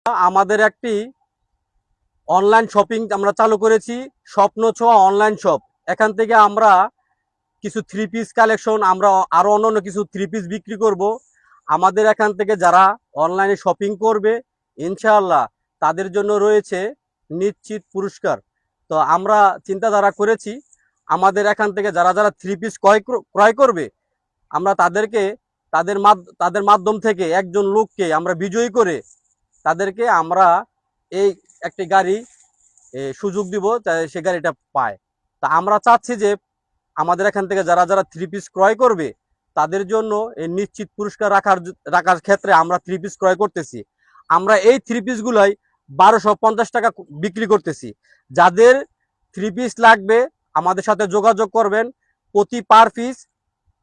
আমাদের একটি online shopping আমরা চালু করেছি, স্বপ্ন ছোঁয়া অনলাইন শপ। এখান থেকে আমরা কিছু থ্রি পিস কালেকশন, আমরা আরো অন্যান্য কিছু থ্রি পিস বিক্রি করব। আমাদের এখান থেকে যারা অনলাইনে শপিং করবে ইনশাআল্লাহ তাদের জন্য রয়েছে নিশ্চিত পুরস্কার। তো আমরা চিন্তাধারা করেছি আমাদের এখান থেকে যারা যারা থ্রি পিস ক্রয় করবে আমরা তাদের মাধ্যম থেকে একজন লোককে আমরা বিজয়ী করে তাদেরকে আমরা এই একটি গাড়ি সুযোগ দিব, সে গাড়িটা পায়। তা আমরা চাচ্ছি যে আমাদের এখান থেকে যারা যারা থ্রি পিস ক্রয় করবে তাদের জন্য এই নিশ্চিত পুরস্কার রাখার ক্ষেত্রে আমরা থ্রি পিস ক্রয় করতেছি। আমরা এই থ্রি পিসগুলোই 1250 টাকা বিক্রি করতেছি। যাদের থ্রি পিস লাগবে আমাদের সাথে যোগাযোগ করবেন। প্রতি পার পিস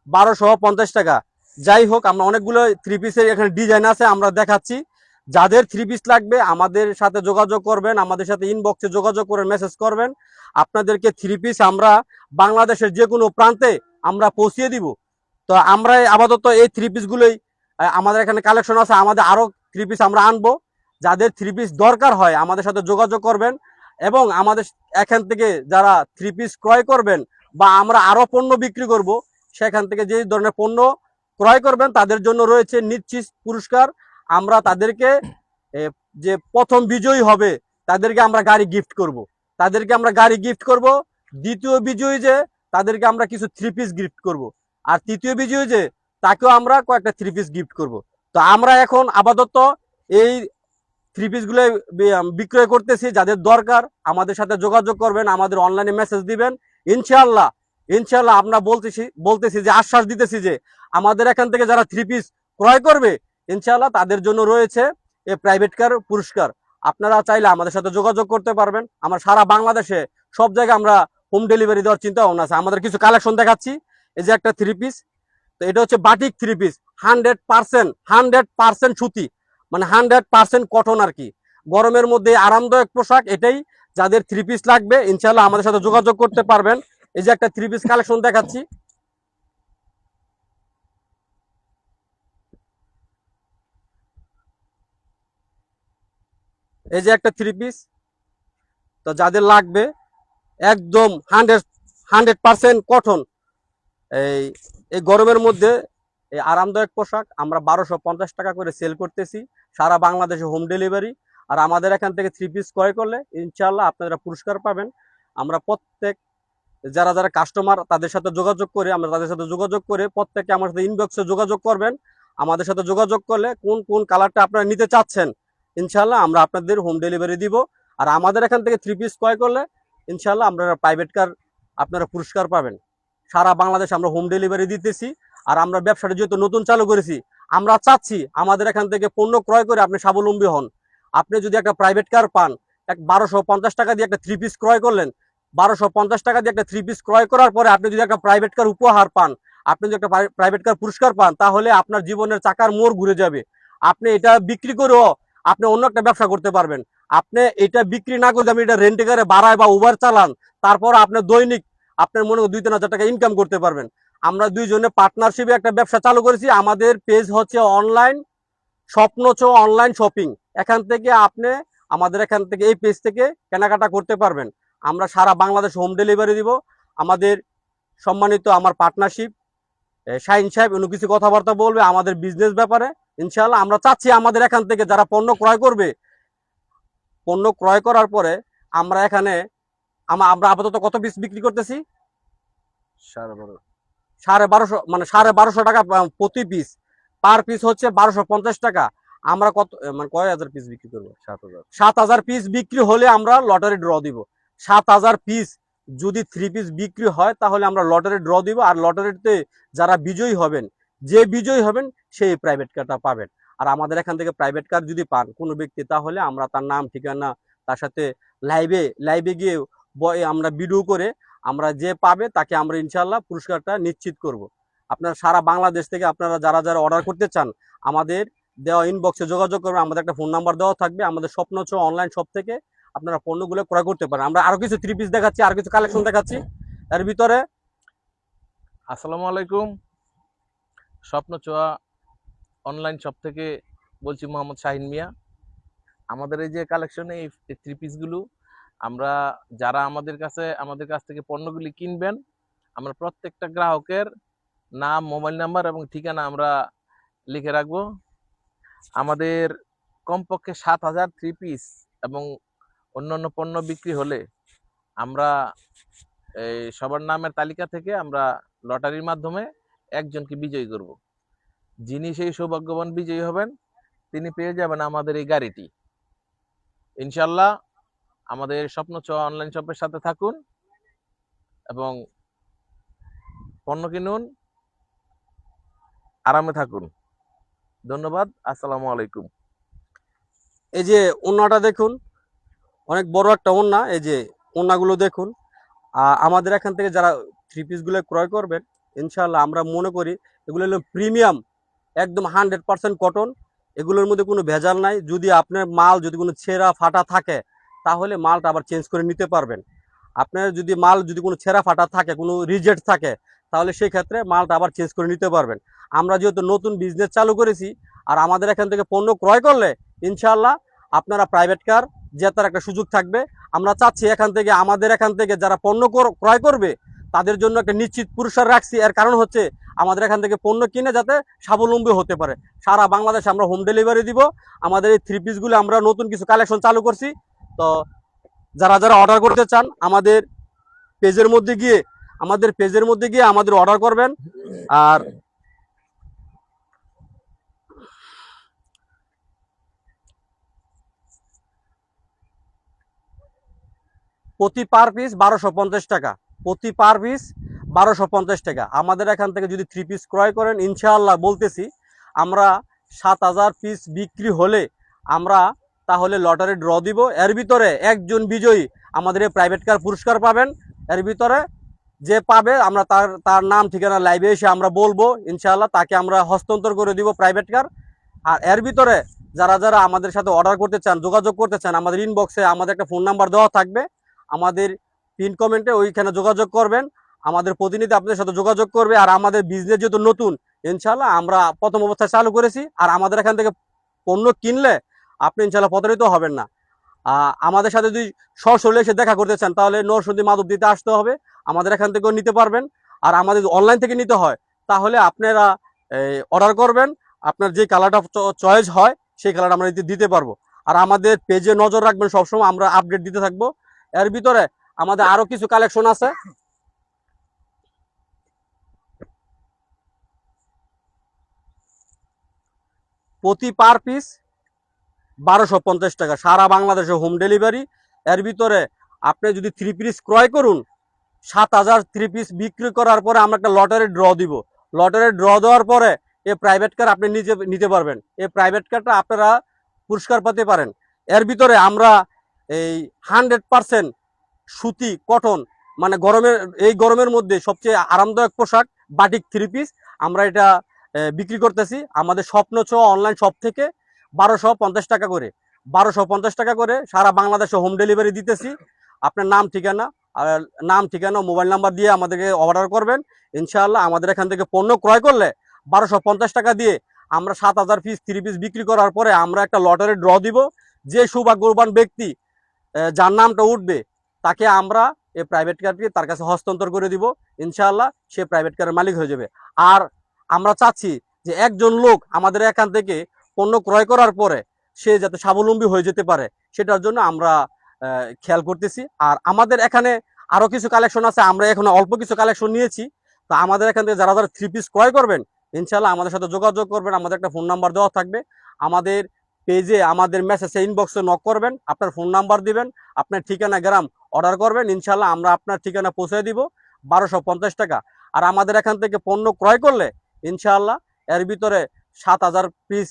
1250 টাকা। যাই হোক, আমরা অনেকগুলো থ্রি পিসের এখানে ডিজাইন আছে, আমরা দেখাচ্ছি। যাদের থ্রি পিস লাগবে আমাদের সাথে যোগাযোগ করবেন, আমাদের সাথে ইনবক্সে যোগাযোগ করে মেসেজ করবেন। আপনাদেরকে থ্রি পিস আমরা বাংলাদেশের যে কোনো প্রান্তে আমরা পৌঁছিয়ে দিব। তো আমরা আপাতত এই থ্রি পিসগুলোই আমাদের এখানে কালেকশন আছে, আমাদের আরও থ্রি পিস আমরা আনবো। যাদের থ্রি পিস দরকার হয় আমাদের সাথে যোগাযোগ করবেন, এবং আমাদের এখান থেকে যারা থ্রি পিস ক্রয় করবেন বা আমরা আরও পণ্য বিক্রি করব, সেখান থেকে যে ধরনের পণ্য ক্রয় করবেন তাদের জন্য রয়েছে নিশ্চিত পুরস্কার। আমরা তাদেরকে যে প্রথম বিজয়ী হবে তাদেরকে আমরা গাড়ি গিফট করব। দ্বিতীয় বিজয়ী যে তাদেরকে আমরা কিছু থ্রি পিস গিফট করব। আর তৃতীয় বিজয়ী যে তাকেও আমরা কয়েকটা থ্রি পিস গিফট করব। তো আমরা এখন আপাতত এই থ্রি পিসগুলো বিক্রয় করতেছি। যাদের দরকার আমাদের সাথে যোগাযোগ করবেন, আমাদের অনলাইনে মেসেজ দিবেন। ইনশাআল্লাহ ইনশাআল্লাহ আমরা বলতেছি যে আশ্বাস দিতেছি যে আমাদের এখান থেকে যারা থ্রি পিস ক্রয় করবে ইনশাআল্লাহ তাদের জন্য রয়েছে এই প্রাইভেট কার পুরস্কার। আপনারা চাইলে আমাদের সাথে যোগাযোগ করতে পারবেন। আমরা সারা বাংলাদেশে সব জায়গায় আমরা হোম ডেলিভারি দেওয়ার চিন্তা ভাবনা আছে। আমাদের কিছু কালেকশন দেখাচ্ছি। এই যে একটা থ্রি পিস, তো এটা হচ্ছে বাটিক থ্রি পিস, 100% সুতি, মানে 100% কটন আর কি। গরমের মধ্যে আরামদায়ক পোশাক এটাই। যাদের থ্রি পিস লাগবে ইনশাআল্লাহ আমাদের সাথে যোগাযোগ করতে পারবেন। এই যে একটা থ্রি পিস কালেকশন দেখাচ্ছি। এই যে একটা থ্রি পিস, তো যাদের লাগবে একদম 100% কটন, এই এই গরমের মধ্যে এই আরামদায়ক পোশাক আমরা 1250 টাকা করে সেল করতেছি, সারা বাংলাদেশে হোম ডেলিভারি। আর আমাদের এখান থেকে থ্রি পিস ক্রয় করলে ইনশাআল্লাহ আপনারা পুরস্কার পাবেন। আমরা প্রত্যেক যারা যারা কাস্টমার তাদের সাথে যোগাযোগ করে প্রত্যেককে আমার সাথে ইনবক্সে যোগাযোগ করবেন। আমাদের সাথে যোগাযোগ করলে কোন কোন কালারটা আপনারা নিতে চাচ্ছেন ইনশাআল্লাহ আমরা আপনাদের হোম ডেলিভারি দিব। আর আমাদের এখান থেকে থ্রি পিস ক্রয় করলে ইনশাআল্লাহ আপনারা প্রাইভেট কার আপনারা পুরস্কার পাবেন। সারা বাংলাদেশে আমরা হোম ডেলিভারি দিতেছি। আর আমরা ব্যবসাটা যেহেতু নতুন চালু করেছি, আমরা চাচ্ছি আমাদের এখান থেকে পণ্য ক্রয় করে আপনি স্বাবলম্বী হন। আপনি যদি একটা প্রাইভেট কার পান, 1250 টাকা দিয়ে একটা থ্রি পিস ক্রয় করলেন, 1250 টাকা দিয়ে একটা থ্রি পিস ক্রয় করার পরে আপনি যদি একটা প্রাইভেট কার উপহার পান, আপনি যদি একটা প্রাইভেট কার পুরস্কার পান, তাহলে আপনার জীবনের চাকার মোড় ঘুরে যাবে। আপনি এটা বিক্রি করেও আপনি অন্য একটা ব্যবসা করতে পারবেন। আপনি এটা বিক্রি না করে আপনি এটা রেন্টে করে বাড়ায় বা উবার চালান, তারপর আপনার দৈনিক আপনার মনে 2-3 হাজার টাকা ইনকাম করতে পারবেন। আমরা দুইজনে পার্টনারশিপে একটা ব্যবসা চালু করেছি। আমাদের পেজ হচ্ছে অনলাইন স্বপ্নচো অনলাইন শপিং। এখান থেকে আপনি আমাদের এখান থেকে এই পেজ থেকে কেনাকাটা করতে পারবেন। আমরা সারা বাংলাদেশ হোম ডেলিভারি দিব। আমাদের সম্মানিত আমার পার্টনারশিপ শাহিন সাহেব উনি কিছু কথাবার্তা বলবে আমাদের বিজনেস ব্যাপারে। ইনশাআল্লাহ আমরা চাচ্ছি আমাদের এখান থেকে যারা পণ্য ক্রয় করবে, পণ্য ক্রয় করার পরে আমরা এখানে আমরা আপাতত কত পিস বিক্রি করতেছি? 1250, মানে 1250 টাকা প্রতি পিস। পার পিস হচ্ছে 1250 টাকা। আমরা কত মানে কয় হাজার পিস বিক্রি করবো? 7,000 পিস বিক্রি হলে আমরা লটারি ড্র দিব। 7,000 পিস যদি থ্রি পিস বিক্রি হয় তাহলে আমরা লটারি ড্র দিব। আর লটারিতে যারা বিজয়ী হবেন, যে বিজয়ী হবেন সেই প্রাইভেট কারটা পাবেন। আর আমাদের এখান থেকে প্রাইভেট কার যদি পান কোনো ব্যক্তি, তাহলে আমরা তার নাম ঠিকানা তার সাথে লাইভে গিয়ে আমরা ভিডিও করে আমরা যে পাবে তাকে আমরা ইনশাআল্লাহ পুরস্কারটা নিশ্চিত করব। আপনারা সারা বাংলাদেশ থেকে আপনারা যারা যারা অর্ডার করতে চান আমাদের দেওয়া ইনবক্সে যোগাযোগ করবেন। আমাদের একটা ফোন নাম্বার দেওয়া থাকবে। আমাদের স্বপ্নচো অনলাইন শপ থেকে আপনারা পণ্যগুলো ক্রয় করতে পারেন। আমরা আরো কিছু থ্রি পিস দেখাচ্ছি, আর কিছু কালেকশন দেখাচ্ছি এর ভিতরে। আসসালামু আলাইকুম, স্বপ্ন ছোঁয়া অনলাইন শপ থেকে বলছি মোহাম্মদ শাহিন মিয়া। আমাদের এই যে কালেকশনে এই থ্রি পিসগুলো আমরা যারা আমাদের কাছ থেকে পণ্যগুলি কিনবেন, আমরা প্রত্যেকটা গ্রাহকের নাম, মোবাইল নাম্বার এবং ঠিকানা আমরা লিখে রাখবো। আমাদের কমপক্ষে 7,000 থ্রি পিস এবং অন্যান্য পণ্য বিক্রি হলে আমরা এই সবার নামের তালিকা থেকে আমরা লটারির মাধ্যমে একজনকে বিজয়ী করব। যিনি সেই সৌভাগ্যবান বিজয়ী হবেন তিনি পেয়ে যাবেন আমাদের এই গাড়িটি। ইনশাল্লাহ আমাদের স্বপ্ন ছোঁয়া অনলাইন শপের সাথে থাকুন এবং পণ্য কিনুন, আরামে থাকুন। ধন্যবাদ। আসসালামু আলাইকুম। এই যে ওড়নাটা দেখুন, অনেক বড় একটা ওড়না। এই যে ওড়নাগুলো দেখুন। আমাদের এখান থেকে যারা থ্রি পিসগুলো ক্রয় করবেন, ইনশাল্লাহ আমরা মনে করি এগুলো হলো প্রিমিয়াম, একদম 100% কটন। এগুলোর মধ্যে কোনো ভেজাল নাই। যদি আপনার মাল যদি কোনো ছেঁড়া ফাটা থাকে তাহলে মালটা আবার চেঞ্জ করে নিতে পারবেন। আপনার যদি মাল যদি কোনো ছেঁড়া ফাটা থাকে, কোনো রিজেক্ট থাকে, তাহলে সেই ক্ষেত্রে মালটা আবার চেঞ্জ করে নিতে পারবেন। আমরা যেহেতু নতুন বিজনেস চালু করেছি, আর আমাদের এখান থেকে পণ্য ক্রয় করলে ইনশাল্লাহ আপনারা প্রাইভেট কার জেতার একটা সুযোগ থাকবে। আমরা চাচ্ছি আমাদের এখান থেকে যারা পণ্য ক্রয় করবে তাদের জন্য একটা নিশ্চিত পুরস্কার রাখছি। এর কারণ হচ্ছে আমাদের এখান থেকে পণ্য কিনে যাতে স্বাবলম্বী হতে পারে। সারা বাংলাদেশে আমরা হোম ডেলিভারি দিব। আমাদের এই থ্রি পিসগুলো আমরা নতুন কিছু কালেকশন চালু করছি। তো যারা যারা অর্ডার করতে চান আমাদের পেজের মধ্যে গিয়ে আমাদের অর্ডার করবেন। আর প্রতি পার পিস 1250 টাকা, প্রতি পার পিস 1250 টাকা। আমাদের এখান থেকে যদি থ্রি পিস ক্রয় করেন, ইনশাআল্লাহ বলতেছি, আমরা 7,000 পিস বিক্রি হলে আমরা তাহলে লটারি ড্র দিব। এর ভিতরে একজন বিজয়ী আমাদের এই প্রাইভেট কার পুরস্কার পাবেন। এর ভিতরে যে পাবে আমরা তার নাম ঠিকানা লাইভে এসে আমরা বলবো, ইনশাআল্লাহ তাকে আমরা হস্তান্তর করে দিব প্রাইভেট কার। আর এর ভিতরে যারা যারা আমাদের সাথে অর্ডার করতে চান, যোগাযোগ করতে চান, আমাদের ইনবক্সে আমাদের একটা ফোন নাম্বার দেওয়া থাকবে, আমাদের পিন কমেন্টে ওইখানে যোগাযোগ করবেন। আমাদের প্রতিনিধি আপনাদের সাথে যোগাযোগ করবে। আর আমাদের বিজনেস যেহেতু নতুন, ইনশাআল্লাহ আমরা প্রথম অবস্থায় চালু করেছি। আর আমাদের এখান থেকে পণ্য কিনলে আপনি ইনশাআল্লাহ প্রতারিত হবেন না। আমাদের সাথে যদি সরাসরি এসে দেখা করতে চান তাহলে নরসিংদী মাধবদীতে আসতে হবে, আমাদের এখান থেকেও নিতে পারবেন। আর আমাদের অনলাইন থেকে নিতে হয় তাহলে আপনারা অর্ডার করবেন, আপনার যে কালারটা চয়েস হয় সেই কালারটা আমরা দিতে পারবো। আর আমাদের পেজে নজর রাখবেন, সবসময় আমরা আপডেট দিতে থাকবো। এর ভিতরে আমাদের আরো কিছু কালেকশন আছে। প্রতি পার পিস 1250 টাকা, সারা বাংলাদেশে হোম ডেলিভারি। এর ভিতরে আপনি যদি থ্রি পিস ক্রয় করুন, 7,000 থ্রি পিস বিক্রি করার পরে আমরা একটা লটারি ড্র দিব। লটারি ড্র দেওয়ার পরে এই প্রাইভেট কার আপনি নিজে নিতে পারবেন। এই প্রাইভেট কারটা আপনারা পুরস্কার পেতে পারেন। এর ভিতরে আমরা এই 100% সুতি কটন, মানে গরমের মধ্যে সবচেয়ে আরামদায়ক পোশাক বাটিক থ্রি পিস আমরা এটা বিক্রি করতেছি আমাদের স্বপ্ন ছোঁয়া অনলাইন শপ থেকে। 1250 টাকা করে, 1250 টাকা করে সারা বাংলাদেশে হোম ডেলিভারি দিতেছি। আপনার নাম ঠিকানা মোবাইল নাম্বার দিয়ে আমাদেরকে অর্ডার করবেন। ইনশাআল্লাহ আমাদের এখান থেকে পণ্য ক্রয় করলে 1250 টাকা দিয়ে আমরা 7,000 পিস থ্রি পিস বিক্রি করার পরে আমরা একটা লটারি ড্র দিব। যে সৌভাগ্যবান ব্যক্তি যার নামটা উঠবে তাকে আমরা এই প্রাইভেট কারটি তার কাছে হস্তান্তর করে দিব। ইনশাআল্লাহ সে প্রাইভেট কারের মালিক হয়ে যাবে। আর আমরা চাচ্ছি যে একজন লোক আমাদের এখান থেকে পণ্য ক্রয় করার পরে সে যাতে স্বাবলম্বী হয়ে যেতে পারে, সেটার জন্য আমরা খেয়াল করতেছি। আর আমাদের এখানে আরো কিছু কালেকশন আছে, আমরা এখন অল্প কিছু কালেকশন নিয়েছি। তো আমাদের এখান থেকে যারা যারা থ্রি পিস ক্রয় করবেন, ইনশাআল্লাহ আমাদের সাথে যোগাযোগ করবেন। আমাদের একটা ফোন নাম্বার দেওয়া থাকবে। আমাদের পেজে আমাদের মেসেজে ইনবক্সে নক করবেন, আপনার ফোন নাম্বার দিবেন, আপনার ঠিকানা গ্রাম অর্ডার করবেন। ইনশাআল্লাহ আমরা আপনার ঠিকানা পৌঁছে দিব 1250 টাকা। আর আমাদের এখান থেকে পণ্য ক্রয় করলে ইনশাআল্লাহ এর ভিতরে 7,000 পিস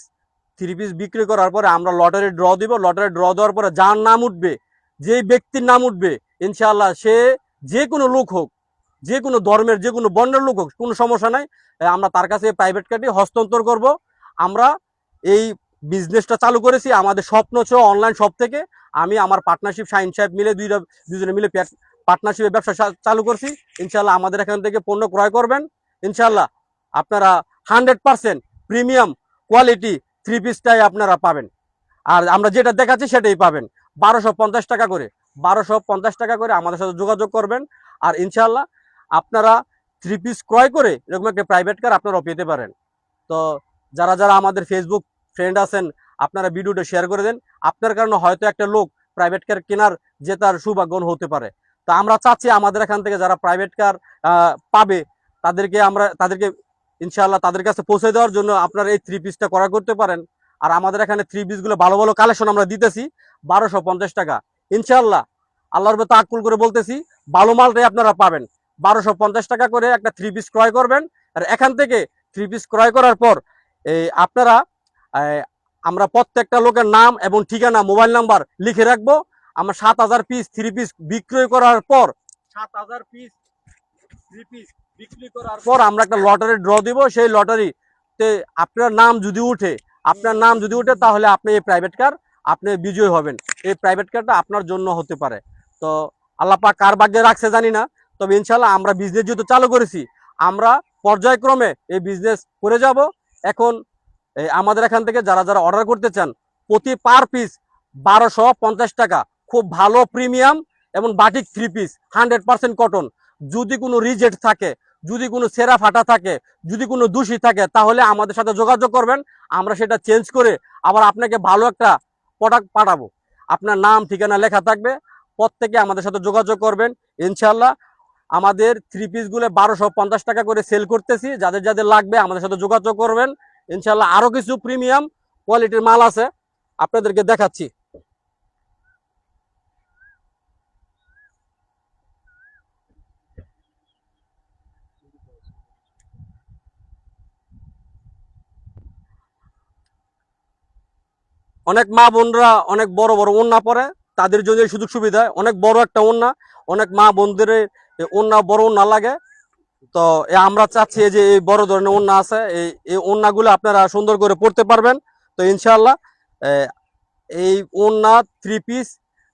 থ্রি পিস বিক্রি করার পরে আমরা লটারি ড্র দিব। লটারি ড্র দেওয়ার পরে যার নাম উঠবে, যেই ব্যক্তির নাম উঠবে, ইনশাআল্লাহ সে যে কোনো লোক হোক, যে কোনো ধর্মের, যে কোনো বর্ণের লোক হোক, কোনো সমস্যা নাই, আমরা তার কাছে প্রাইভেট কার্ডটি হস্তান্তর করব। আমরা এই বিজনেসটা চালু করেছি আমাদের স্বপ্ন ছোঁয়া অনলাইন শপ থেকে। আমি আমার পার্টনারশিপ শাহিন সাহেব মিলে দুজনে মিলে পার্টনারশিপের ব্যবসা চালু করছি। ইনশাআল্লাহ আমাদের এখান থেকে পণ্য ক্রয় করবেন। ইনশাআল্লাহ আপনারা 100% প্রিমিয়াম কোয়ালিটি থ্রি পিসটাই আপনারা পাবেন। আর আমরা যেটা দেখাচ্ছি সেটাই পাবেন। 1250 টাকা করে, 1250 টাকা করে আমাদের সাথে যোগাযোগ করবেন। আর ইনশাল্লাহ আপনারা 3 পিস ক্রয় করে এরকম একটা প্রাইভেট কার আপনারাও পেতে পারেন। তো যারা যারা আমাদের ফেসবুক ফ্রেন্ড আছেন, আপনারা ভিডিওটা শেয়ার করে দেন। আপনার কারণে হয়তো একটা লোক প্রাইভেট কার কেনার যে তার সৌভাগ্য হতে পারে। তো আমরা চাচ্ছি আমাদের এখান থেকে যারা প্রাইভেট কার পাবে তাদেরকে ইনশাআল্লাহ তাদের কাছে পৌঁছে দেওয়ার জন্য আপনারা এই 3 পিসটা ক্রয় করতে পারেন। আর আমাদের এখানে 3 পিসগুলো ভালো ভালো কালেকশন আমরা দিতেছি 1250 টাকা। ইনশাআল্লাহ আল্লাহর উপর তাওয়াক্কুল করে বলতেছি, ভালো মালটাই আপনারা পাবেন। 1250 টাকা করে একটা 3 পিস ক্রয় করবেন। আর এখান থেকে 3 পিস ক্রয় করার পর আপনারা আমরা প্রত্যেকটা লোকের নাম এবং ঠিকানা, মোবাইল নাম্বার লিখে রাখবো। আমরা 7000 পিস 3 পিস বিক্রয় করার পর 7000 পিস 3 পিস বিক্রি করার পর আমরা একটা লটারি ড্র দিব। সেই লটারিতে আপনার নাম যদি উঠে তাহলে আপনি এই প্রাইভেট কার আপনি বিজয়ী হবেন। এই প্রাইভেট কারটা আপনার জন্য হতে পারে। তো আল্লাহ পাক কার ভাগ্যে রাখছে জানি না, তবে ইনশাল্লাহ আমরা বিজনেস যেহেতু চালু করেছি, আমরা পর্যায়ক্রমে এই বিজনেস করে যাব। এখন আমাদের এখান থেকে যারা যারা অর্ডার করতে চান, প্রতি পার পিস 1250 টাকা, খুব ভালো প্রিমিয়াম এবং বাটিক 3 পিস 100% কটন। যদি কোনো রিজেক্ট থাকে, যদি কোনো সেরা ফাটা থাকে, যদি কোনো দোষী থাকে, তাহলে আমাদের সাথে যোগাযোগ করবেন। আমরা সেটা চেঞ্জ করে আবার আপনাকে ভালো একটা প্রোডাক্ট পাঠাবো। আপনার নাম ঠিকানা লেখা থাকবে, প্রত্যেকে আমাদের সাথে যোগাযোগ করবেন। ইনশাল্লাহ আমাদের 3 পিসগুলো 1250 টাকা করে সেল করতেছি। যাদের যাদের লাগবে আমাদের সাথে যোগাযোগ করবেন। ইনশাল্লাহ আরো কিছু প্রিমিয়াম কোয়ালিটির মাল আছে, আপনাদেরকে দেখাচ্ছি। অনেক মা বোনরা অনেক বড় বড় ওড়না পরে, তাদের জন্য এই সুযোগ সুবিধা। অনেক বড় একটা ওড়না, অনেক মা বোনদের ওড়না বড় ওড়না লাগে। তো আমরা চাচ্ছি যে এই বড় ধরনের ওড়না আছে, এই ওড়নাগুলো আপনারা সুন্দর করে পড়তে পারবেন। তো ইনশাআল্লাহ এই ওড়না 3 পিস,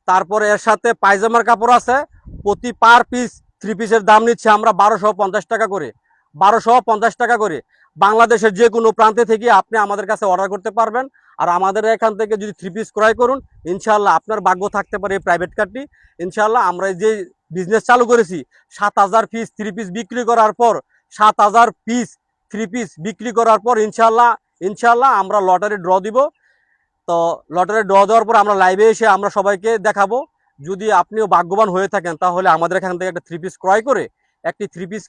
তারপরে এর সাথে পায়জামার কাপড় আছে। প্রতি পার পিস 3 পিসের দাম নিচ্ছে আমরা 1250 টাকা করে, 1250 টাকা করে। বাংলাদেশের যে কোনো প্রান্তে থেকে আপনি আমাদের কাছে অর্ডার করতে পারবেন। আর আমাদের এখান থেকে যদি 3 পিস ক্রয় করুন, ইনশাআল্লাহ আপনার ভাগ্য থাকতে পারে এই প্রাইভেট কারটি। ইনশাআল্লাহ আমরা যে বিজনেস চালু করেছি, 7000 পিস 3 পিস বিক্রি করার পর, 7000 পিস 3 পিস বিক্রি করার পর ইনশাআল্লাহ আমরা লটারি ড্র দিব। তো লটারি ড্র দেওয়ার পর আমরা লাইভে এসে আমরা সবাইকে দেখাবো। যদি আপনিও ভাগ্যবান হয়ে থাকেন, তাহলে আমাদের এখান থেকে একটা 3 পিস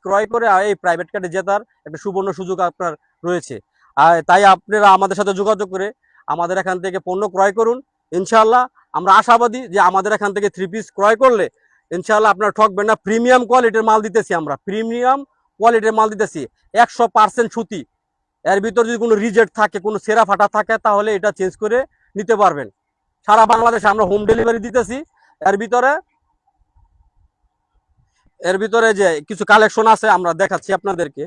ক্রয় করে এই প্রাইভেট কার্ডে জেতার একটা সুবর্ণ সুযোগ আপনার রয়েছে। আর তাই আপনারা আমাদের সাথে যোগাযোগ করে আমাদের এখান থেকে পণ্য ক্রয় করুন। ইনশাআল্লাহ আমরা আশাবাদী যে আমাদের এখান থেকে 3 পিস ক্রয় করলে ইনশাআল্লাহ আপনারা ঠকবেন না। প্রিমিয়াম কোয়ালিটির মাল দিতেছি, আমরা প্রিমিয়াম কোয়ালিটির মাল দিতেছি, 100% সুতি। এর ভিতর যদি কোনো রিজেক্ট থাকে, কোনো সেরা ফাটা থাকে, তাহলে এটা চেঞ্জ করে নিতে পারবেন। সারা বাংলাদেশে আমরা হোম ডেলিভারি দিতেছি। এর ভিতরে যে কিছু কালেকশন আছে আমরা দেখাচ্ছি আপনাদেরকে।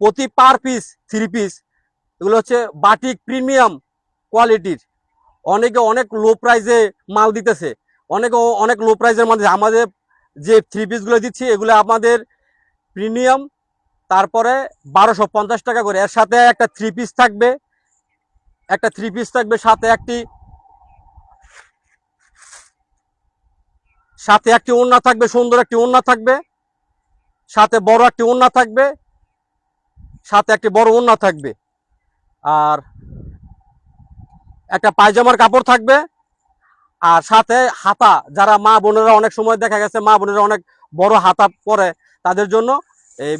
প্রতি পার পিস 3 পিস এগুলো হচ্ছে বাটিক প্রিমিয়াম কোয়ালিটির। অনেকে অনেক লো প্রাইসে মাল দিতেছে, অনেকে অনেক লো প্রাইসের মাল দিচ্ছে। আমাদের যে 3 পিসগুলো দিচ্ছি এগুলো আমাদের প্রিমিয়াম। তারপরে 1250 টাকা করে। এর সাথে একটা 3 পিস থাকবে, সাথে একটি ওড়না থাকবে, সুন্দর একটি ওড়না থাকবে, সাথে বড় একটি ওড়না থাকবে, সাথে একটি বড় ওড়না থাকবে। আর একটা পায়জামার কাপড় থাকবে। আর সাথে হাতা, যারা মা বোনেরা অনেক সময় দেখা গেছে মা বোনেরা অনেক বড় হাতা পরে, তাদের জন্য এই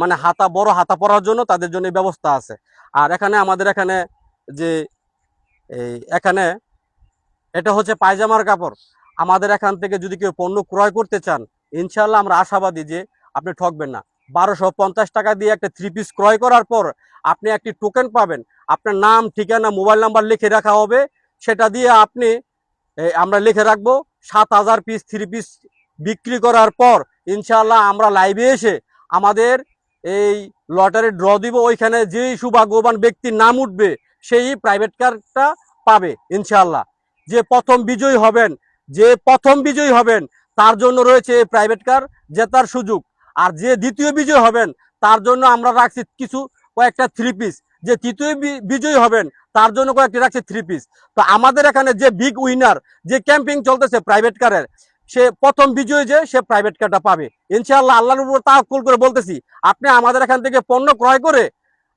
মানে বড় হাতা পরার জন্য তাদের জন্য ব্যবস্থা আছে। আর আমাদের এখানে যে এখানে এটা হচ্ছে পায়জামার কাপড়। আমাদের এখান থেকে যদি কেউ পণ্য ক্রয় করতে চান, ইনশাল্লাহ আমরা আশাবাদী যে আপনি ঠকবেন না। 1250 টাকা দিয়ে একটা 3 পিস ক্রয় করার পর আপনি একটি টোকেন পাবেন। আপনার নাম ঠিকানা মোবাইল নাম্বার লিখে রাখা হবে। সেটা দিয়ে আমরা লিখে রাখবো। 7000 পিস 3 পিস বিক্রি করার পর ইনশাল্লাহ আমরা লাইভে এসে আমাদের এই লটারি ড্র দিব। ওইখানে যেই সৌভাগ্যবান ব্যক্তির নাম উঠবে সেই প্রাইভেট কারটা পাবে ইনশাল্লাহ। যে প্রথম বিজয়ী হবেন তার জন্য রয়েছে এই প্রাইভেট কার জেতার সুযোগ। আর যে দ্বিতীয় বিজয়ী হবেন তার জন্য আমরা রাখছি কিছু কয়েকটা থ্রি পিস। যে তৃতীয় বিজয়ী হবেন তার জন্য কয়েকটি রাখছি থ্রি পিস। তো আমাদের এখানে যে বিগ উইনার, যে ক্যাম্পিং চলতেছে প্রাইভেট কারের, সে প্রথম বিজয়ী যে সে প্রাইভেট কারটা পাবে ইনশাআল্লাহ। আল্লাহর উপর তাওয়াক্কুল করে বলতেছি, আপনি আমাদের এখান থেকে পণ্য ক্রয় করে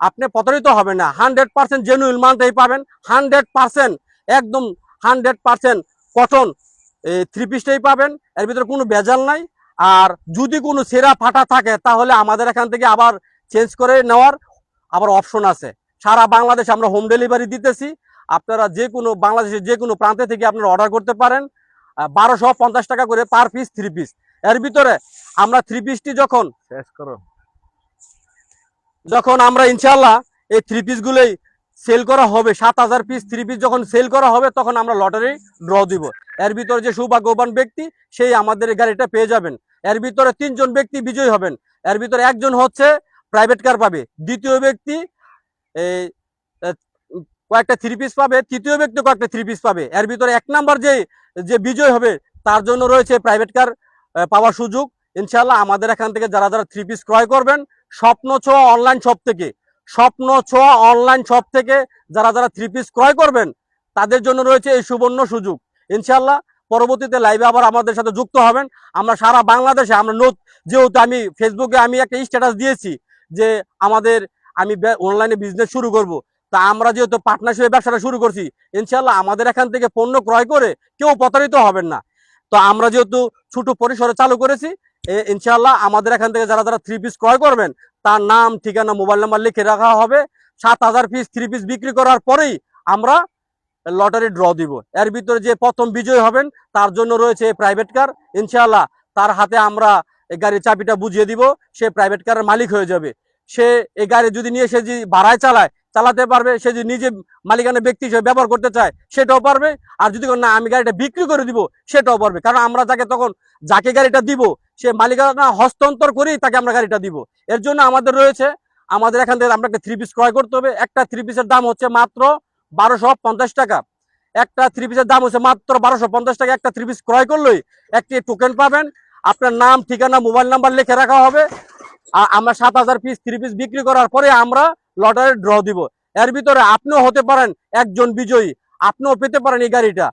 আপনি প্রতারিত হবেন না। 100% জেনুইন মালটাই পাবেন, 100% একদম 100% কটন এই থ্রি পিসটাই পাবেন, এর ভিতরে কোনো ভেজাল নাই। আর যদি কোনো ছেঁড়া ফাটা থাকে তাহলে আমাদের এখান থেকে আবার চেঞ্জ করে নেওয়ার আবার অপশন আছে। সারা বাংলাদেশে আমরা হোম ডেলিভারি দিতেছি। আপনারা যে কোনো বাংলাদেশের যে কোনো প্রান্তে থেকে আপনারা অর্ডার করতে পারেন। 1250 টাকা করে পার পিস থ্রি পিস। এর ভিতরে আমরা থ্রি পিসটি শেষ করো। যখন আমরা ইনশাল্লাহ এই থ্রি পিসগুলোই সেল করা হবে, 7000 পিস থ্রি পিস যখন সেল করা হবে তখন আমরা লটারি ড্র দিব। এর ভিতরে যে সৌভাগ্যবান ব্যক্তি সেই আমাদের এই গাড়িটা পেয়ে যাবেন। এর ভিতরে 3 জন ব্যক্তি বিজয়ী হবেন। এর ভিতরে একজন হচ্ছে প্রাইভেট কার পাবে, দ্বিতীয় ব্যক্তি এই কয়েকটা থ্রি পিস পাবে, তৃতীয় ব্যক্তি কয়েকটা থ্রি পিস পাবে। এর ভিতরে 1 নাম্বার যে বিজয় হবে তার জন্য রয়েছে প্রাইভেট কার পাওয়ার সুযোগ। ইনশাআল্লাহ আমাদের এখান থেকে যারা যারা থ্রি পিস ক্রয় করবেন স্বপ্ন ছোঁয়া অনলাইন শপ থেকে, স্বপ্ন ছোঁয়া অনলাইন শপ থেকে যারা যারা থ্রি পিস ক্রয় করবেন তাদের জন্য রয়েছে এই সুবর্ণ সুযোগ। ইনশাআল্লাহ পরবর্তীতে লাইভে আবার আমাদের সাথে যুক্ত হবেন। আমরা সারা বাংলাদেশে আমরা যেহেতু আমি ফেসবুকে আমি একটা স্ট্যাটাস দিয়েছি যে আমি অনলাইনে বিজনেস শুরু করব, তা আমরা যেহেতু পার্টনারশিপে ব্যবসাটা শুরু করছি, ইনশাআল্লাহ আমাদের এখান থেকে পণ্য ক্রয় করে কেউ প্রতারিত হবেন না। তো আমরা যেহেতু ছোট পরিসরে চালু করেছি, ইনশাআল্লাহ আমাদের এখান থেকে যারা যারা থ্রি পিস ক্রয় করবেন তার নাম, ঠিকানা, মোবাইল নাম্বার লিখে রাখা হবে। 7000 পিস থ্রি পিস বিক্রি করার পরেই আমরা লটারি ড্র দিব। এর ভিতরে যে প্রথম বিজয়ী হবেন তার জন্য রয়েছে প্রাইভেট কার। ইনশাআল্লাহ তার হাতে আমরা এই গাড়ির চাবিটা বুঝিয়ে দিব, সে প্রাইভেট কারের মালিক হয়ে যাবে। সে এই গাড়ি যদি নিয়ে সে যদি ভাড়ায় চালাতে পারবে, সে যদি নিজে মালিকানা ব্যক্তি হিসেবে ব্যবহার করতে চায় সেটাও পারবে। আর যদি না আমি গাড়িটা বিক্রি করে দিব সেটাও পারবে, কারণ আমরা যাকে গাড়িটা দিব সে মালিকানা হস্তান্তর করেই তাকে আমরা গাড়িটা দিব। এর জন্য আমাদের এখান থেকে আমরা একটা থ্রি পিস ক্রয় করতে হবে। একটা থ্রি পিসের দাম হচ্ছে মাত্র 1250 টাকা। একটা থ্রি পিসের দাম হচ্ছে মাত্র 1250 টাকা। একটা থ্রি পিস ক্রয় করলেই একটি টোকেন পাবেন, আপনার নাম, ঠিকানা, মোবাইল নাম্বার লিখে রাখা হবে। আর আমরা 7000 পিস থ্রি পিস বিক্রি করার পরে আমরা লটারি ড্র দিব। এর ভিতরে আপনিও হতে পারেন একজন বিজয়ী, আপনিও পেতে পারেন এই গাড়িটা।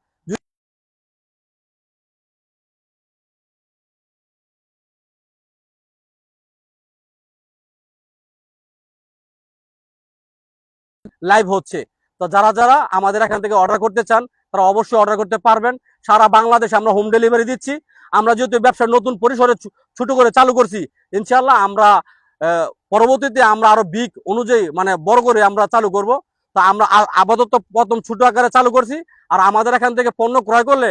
লাইভ হচ্ছে, তো যারা যারা আমাদের এখান থেকে অর্ডার করতে চান তারা অবশ্যই অর্ডার করতে পারবেন। সারা বাংলাদেশে আমরা হোম ডেলিভারি দিচ্ছি। আমরা যেহেতু ব্যবসা নতুন পরিসরে ছোট করে চালু করছি, ইনশাআল্লাহ আমরা পরবর্তীতে আমরা আরো বিগ অনুযায়ী মানে বড় করে আমরা চালু করব। তো আমরা আপাতত প্রথম ছোট আকারে চালু করছি। আর আমাদের এখান থেকে পণ্য ক্রয় করলে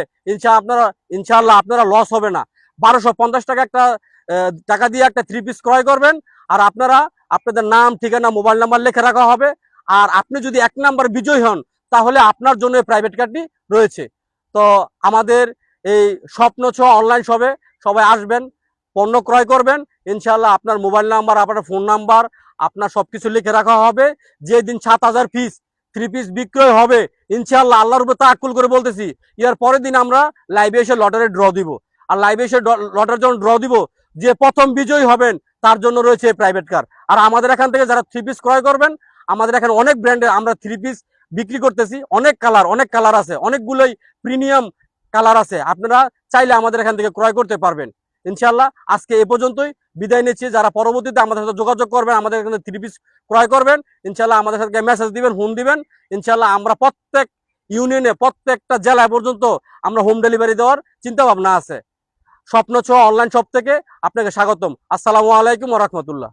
ইনশাআল্লাহ আপনারা লস হবে না। 1250 টাকা টাকা দিয়ে একটা থ্রি পিস ক্রয় করবেন, আর আপনাদের নাম, ঠিকানা, মোবাইল নাম্বার লিখে রাখা হবে। আর আপনি যদি 1 নাম্বার বিজয়ী হন তাহলে আপনার জন্য প্রাইভেট কারটি রয়েছে। তো আমাদের এই স্বপ্ন ছোঁয়া অনলাইন শপে সবাই আসবেন, পণ্য ক্রয় করবেন। ইনশাআল্লাহ আপনার মোবাইল নাম্বার, আপনার ফোন নাম্বার, আপনার সবকিছু লিখে রাখা হবে। যেদিন 7000 পিস থ্রি পিস বিক্রয় হবে, ইনশাআল্লাহ আল্লাহর উপর তাওয়াক্কুল করে বলতেছি, এর পরের দিন আমরা লাইভে এসে লটারি ড্র দিব। আর লাইভে এসে লটারি যখন ড্র দিব, যে প্রথম বিজয়ী হবেন তার জন্য রয়েছে প্রাইভেট কার। আর আমাদের এখান থেকে যারা থ্রি পিস ক্রয় করবেন, আমাদের এখানে অনেক ব্র্যান্ডের আমরা থ্রি পিস বিক্রি করতেছি। অনেক কালার আছে, অনেকগুলোই প্রিমিয়াম কালার আছে। আপনারা চাইলে আমাদের এখান থেকে ক্রয় করতে পারবেন। ইনশাআল্লাহ আজকে এ পর্যন্তই বিদায় নিচ্ছি। যারা পরবর্তীতে আমাদের সাথে যোগাযোগ করবেন, আমাদের এখানে থ্রি পিস ক্রয় করবেন, ইনশাআল্লাহ আমাদের সাথে মেসেজ দিবেন, ফোন দিবেন। ইনশাআল্লাহ আমরা প্রত্যেক ইউনিয়নে, প্রত্যেকটা জেলায় পর্যন্ত আমরা হোম ডেলিভারি দেওয়ার চিন্তা ভাবনা আছে। স্বপ্ন ছোঁয়া অনলাইন শপ থেকে আপনাকে স্বাগতম। আসসালামু আলাইকুম ওয়া রাহমাতুল্লাহ।